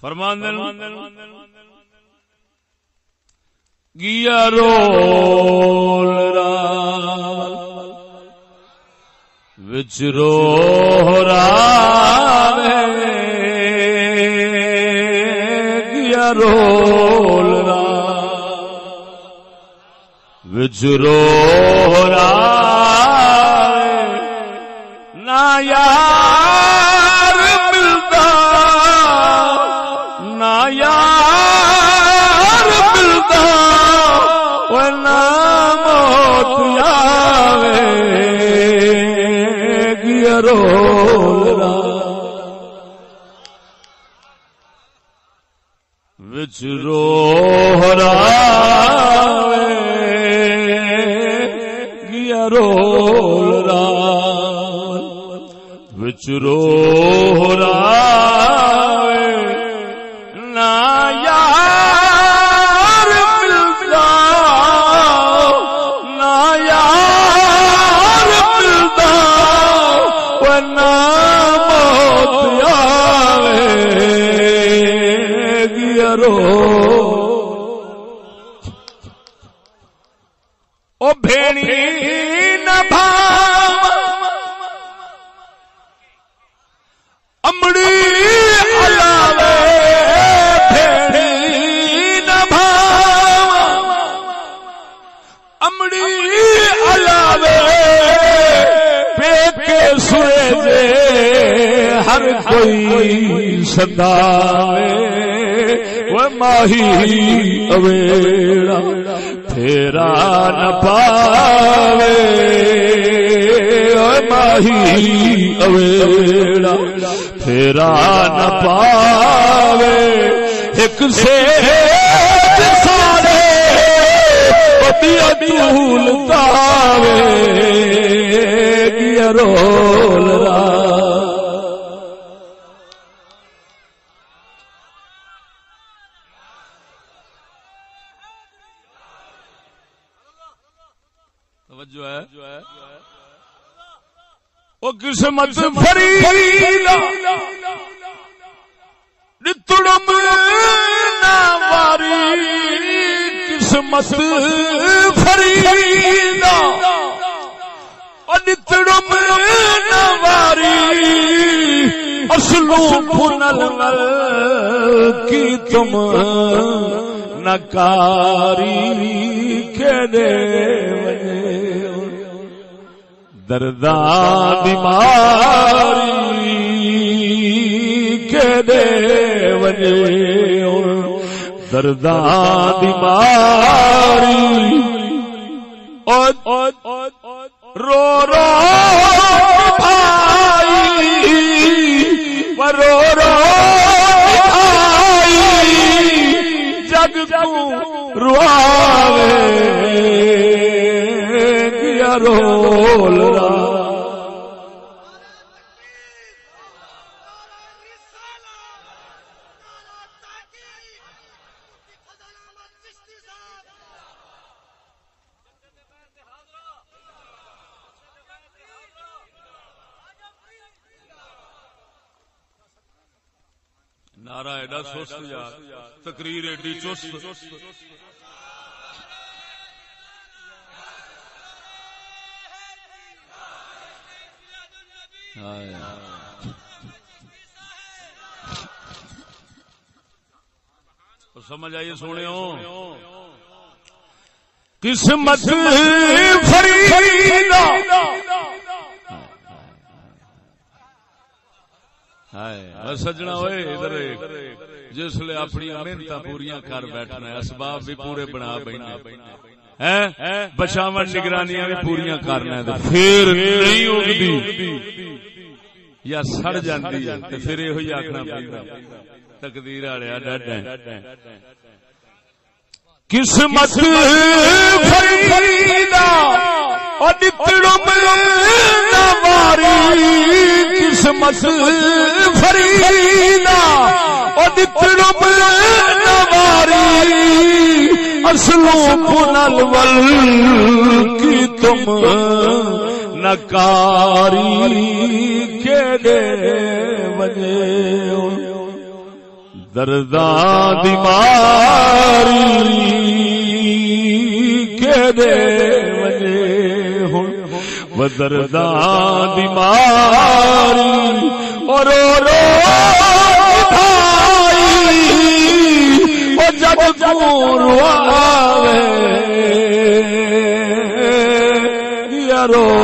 فرماندے گیا رول رال وچ روح راوے گیا رول رال وچ روح راوے نہ یار ملتا نہ یار ملتا ورنہ موت آوے گیا رول وچ روح راوے گیا رول وچ روح راوے نہ یار ملتا نہ یار ملتا ورنہ موت آوے گیا او بھیڑی نہ امڑی علاوے بھیڑی نہ امڑی علاوے پیکے سوئے دے ہر کوئی صداوے وہ ماہی اویڑا تیرا نہ پاوے ماہی اویڑا تیرا نہ پاوے ایک سے سارے پتیا دول تاوے گیا رول را توجہ ہے او قسمت فریدا نتڑم نہ واری قسمت فریدا او نتڑم نہ واری اصلوں پھنل ول کی تم نکاری کے دے درداں بیماری کے دے وجے درداں بیماری رو رو بھائی رو رو بھائی جگ کو رواوے گیا رول را نعرہ ایڈا سست یار تقریر ایڈی چست سمجھ آئیے سونے ہو قسمت فریدا سجنا ہوئے ادھر جس لئے اپنی محنت پوریاں کر بیٹھنا ہے اسباب بھی پورے بنا بیٹھنا ہے بچاون نگرانیاں بھی پوریاں کرنا ہے پھر نہیں اگدی یا سڑ جاندی ہے پھر یہ ہوئی آکھنا پیندا تقدیر والیا ڈڈ ہے قسمت فریدا او نتڑم نہ واری قسمت فریدا او نتڑم نہ واری اصلوں پنل ول کی تم نکاری کے دے وجے درداں دی ماری کے دے وجے ہن وہ درداں دی ماری اور رو وہ جب روے یارو